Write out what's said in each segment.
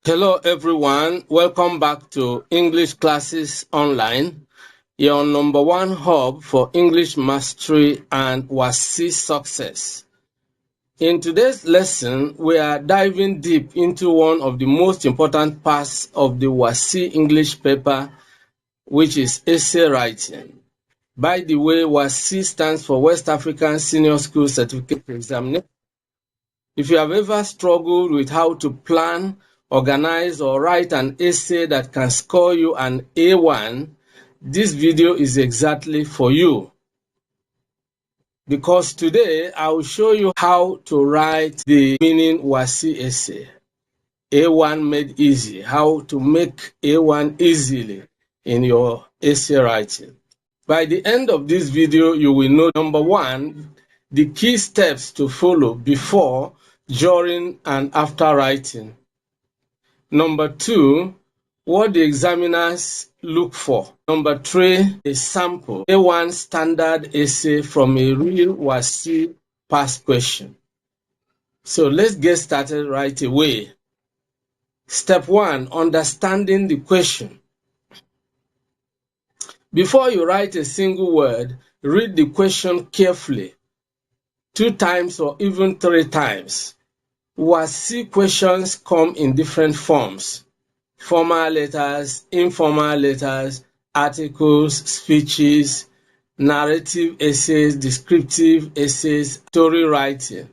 Hello everyone, welcome back to English Classes Online, your number one hub for English mastery and WASSCE success. In today's lesson, we are diving deep into one of the most important parts of the WASSCE English paper, which is essay writing. By the way, WASSCE stands for West African Senior School Certificate Examination. If you have ever struggled with how to plan, organize, or write an essay that can score you an A1, this video is exactly for you. Because today I will show you how to write the meaning WASSCE essay. A1 made easy, how to make A1 easily in your essay writing. By the end of this video, you will know, number one, the key steps to follow before, during, and after writing. Number two, what the examiners look for. Number three, a sample, A1 standard essay from a real WASSCE past question. So let's get started right away. Step one, understanding the question. Before you write a single word, read the question carefully, 2 times or even 3 times. WASSCE questions come in different forms: formal letters, informal letters, articles, speeches, narrative essays, descriptive essays, story writing.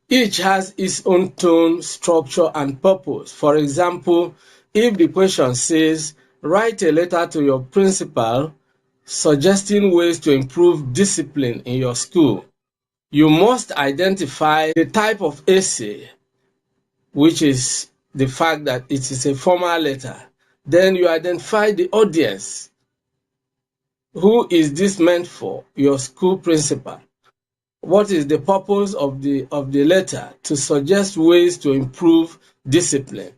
Each has its own tone, structure, and purpose. For example, if the question says, write a letter to your principal suggesting ways to improve discipline in your school, you must identify the type of essay, which is the fact that it is a formal letter. Then you identify the audience. Who is this meant for? Your school principal. What is the purpose of the letter? To suggest ways to improve discipline.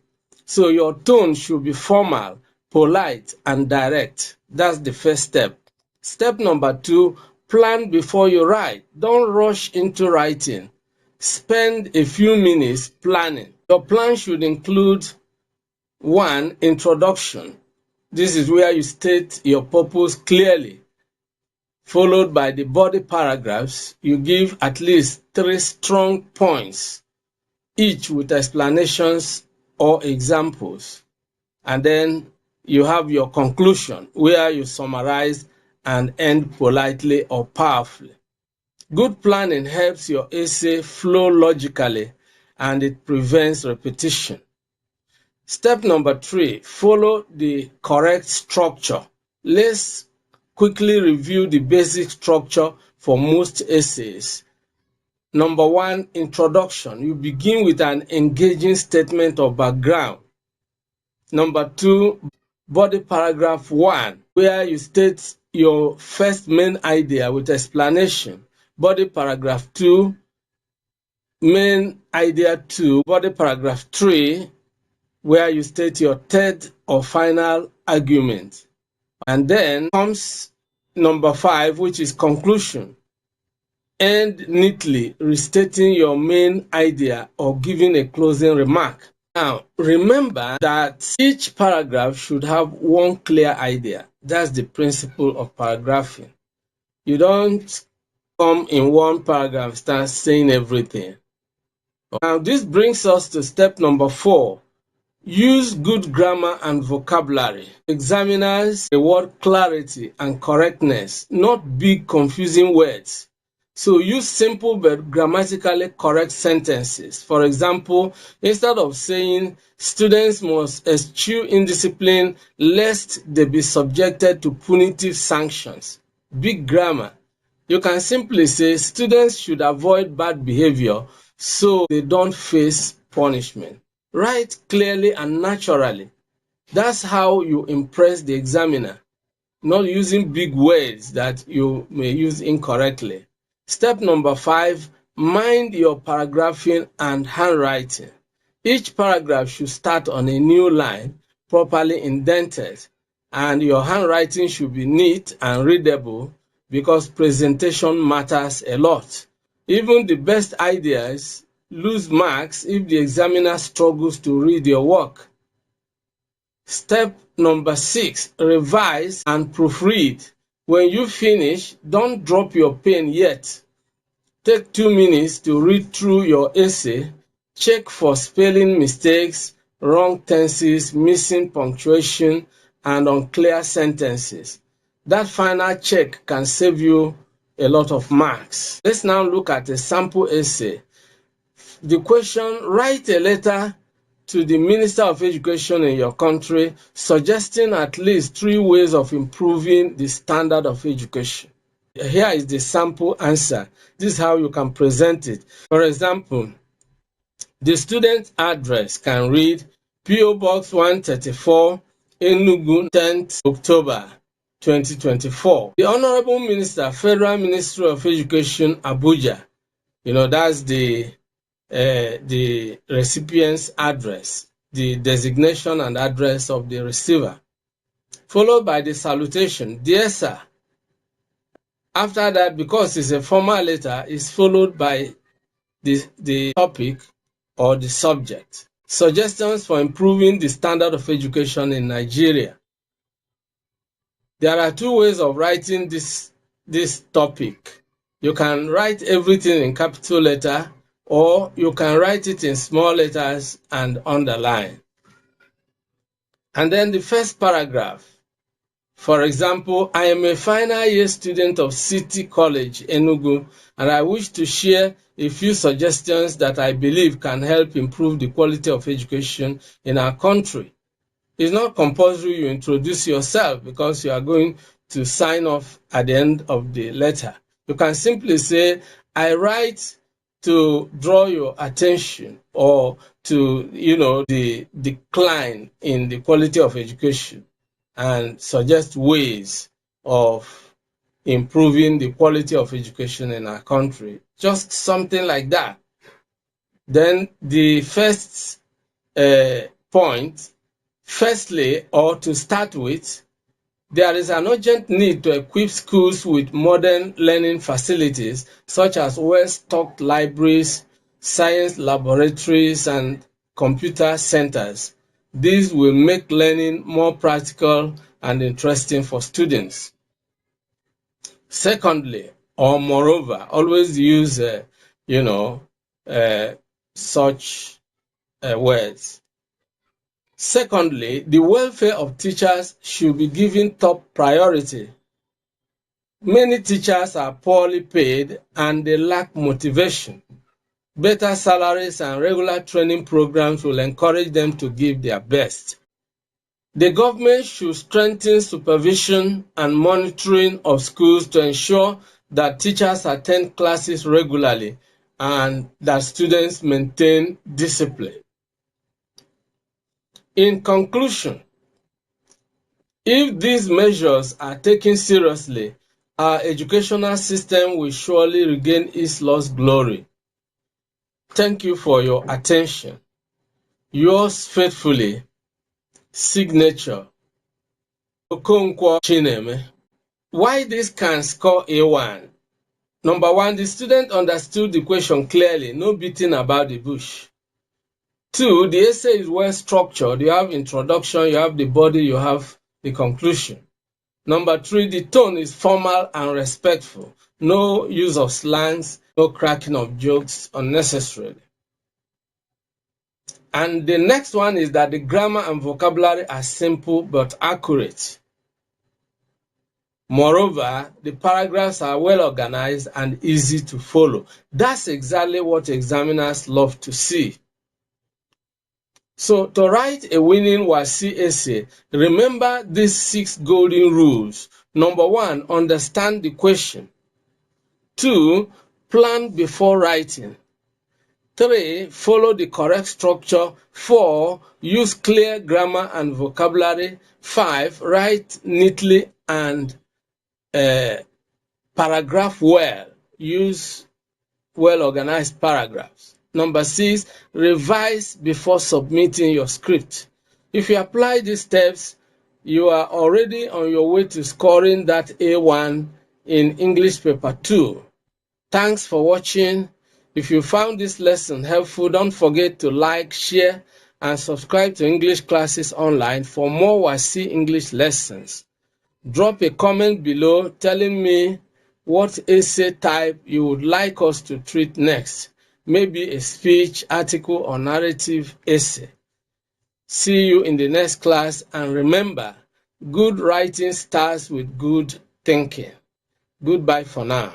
So your tone should be formal, polite, and direct. That's the first step. Step number 2, plan before you write. Don't rush into writing. Spend a few minutes planning. Your plan should include 1. Introduction. This is where you state your purpose clearly, followed by the body paragraphs. You give at least 3 strong points, each with explanations or examples. And then you have your conclusion, where you summarize and end politely or powerfully. Good planning helps your essay flow logically, and it prevents repetition. Step number 3, follow the correct structure. Let's quickly review the basic structure for most essays. Number 1, introduction. You begin with an engaging statement of background. Number 2, body paragraph 1, where you state your first main idea with explanation. Body paragraph 2, main idea 2. Body paragraph 3, where you state your third or final argument. And then comes number 5, which is conclusion. End neatly, restating your main idea or giving a closing remark. Now, remember that each paragraph should have one clear idea. That's the principle of paragraphing. You don't come in one paragraph, start saying everything. Now, this brings us to step number 4. Use good grammar and vocabulary. Examiners reward clarity and correctness, not big confusing words. So use simple but grammatically correct sentences. For example, instead of saying students must eschew indiscipline lest they be subjected to punitive sanctions, big grammar, you can simply say students should avoid bad behavior so they don't face punishment. Write clearly and naturally. That's how you impress the examiner, not using big words that you may use incorrectly. Step number 5, mind your paragraphing and handwriting. Each paragraph should start on a new line, properly indented, and your handwriting should be neat and readable because presentation matters a lot. Even the best ideas lose marks if the examiner struggles to read your work. Step number 6, revise and proofread. When you finish, don't drop your pen yet. Take 2 minutes to read through your essay. Check for spelling mistakes, wrong tenses, missing punctuation, and unclear sentences. That final check can save you a lot of marks. Let's now look at a sample essay. The question: write a letter to the Minister of Education in your country suggesting at least 3 ways of improving the standard of education. Here is the sample answer. This is how you can present it. For example, the student address can read P.O. Box 134, Enugu, 10th October 2024. The Honorable Minister, Federal Ministry of Education, Abuja. That's the recipient's address, the designation and address of the receiver, followed by the salutation, "Dear sir." After that, because it's a formal letter, is followed by the topic or the subject. Suggestions for improving the standard of education in Nigeria. There are 2 ways of writing this topic. You can write everything in capital letter, or you can write it in small letters and underline. And then the first paragraph. For example, I am a final year student of City College, Enugu, and I wish to share a few suggestions that I believe can help improve the quality of education in our country. It's not compulsory you introduce yourself because you are going to sign off at the end of the letter. You can simply say, I write to draw your attention or to, the decline in the quality of education and suggest ways of improving the quality of education in our country. Just something like that. Then the first point, firstly, or to start with, there is an urgent need to equip schools with modern learning facilities such as well-stocked libraries, science laboratories, and computer centers. These will make learning more practical and interesting for students. Secondly, or moreover, always use such words. Secondly, the welfare of teachers should be given top priority. Many teachers are poorly paid and they lack motivation. Better salaries and regular training programs will encourage them to give their best. The government should strengthen supervision and monitoring of schools to ensure that teachers attend classes regularly and that students maintain discipline. In conclusion, if these measures are taken seriously, our educational system will surely regain its lost glory. Thank you for your attention. Yours faithfully, Signature, Okonkwo Chineme. Why this can score A1? Number 1, the student understood the question clearly, no beating about the bush. 2, the essay is well structured. You have introduction, you have the body, you have the conclusion. Number 3, the tone is formal and respectful. No use of slangs, no cracking of jokes unnecessarily. And the next one is that the grammar and vocabulary are simple but accurate. Moreover, the paragraphs are well organized and easy to follow. That's exactly what examiners love to see. So, to write a winning WASSCE essay, remember these 6 golden rules. Number 1, understand the question. 2, plan before writing. 3, follow the correct structure. 4, use clear grammar and vocabulary. 5, write neatly and paragraph well. Use well-organized paragraphs. Number 6, revise before submitting your script. If you apply these steps, you are already on your way to scoring that A1 in English Paper 2. Thanks for watching. If you found this lesson helpful, don't forget to like, share, and subscribe to English Classes Online for more WASSCE English lessons. Drop a comment below telling me what essay type you would like us to treat next, maybe a speech, article, or narrative essay. See you in the next class, and remember, good writing starts with good thinking. Goodbye for now.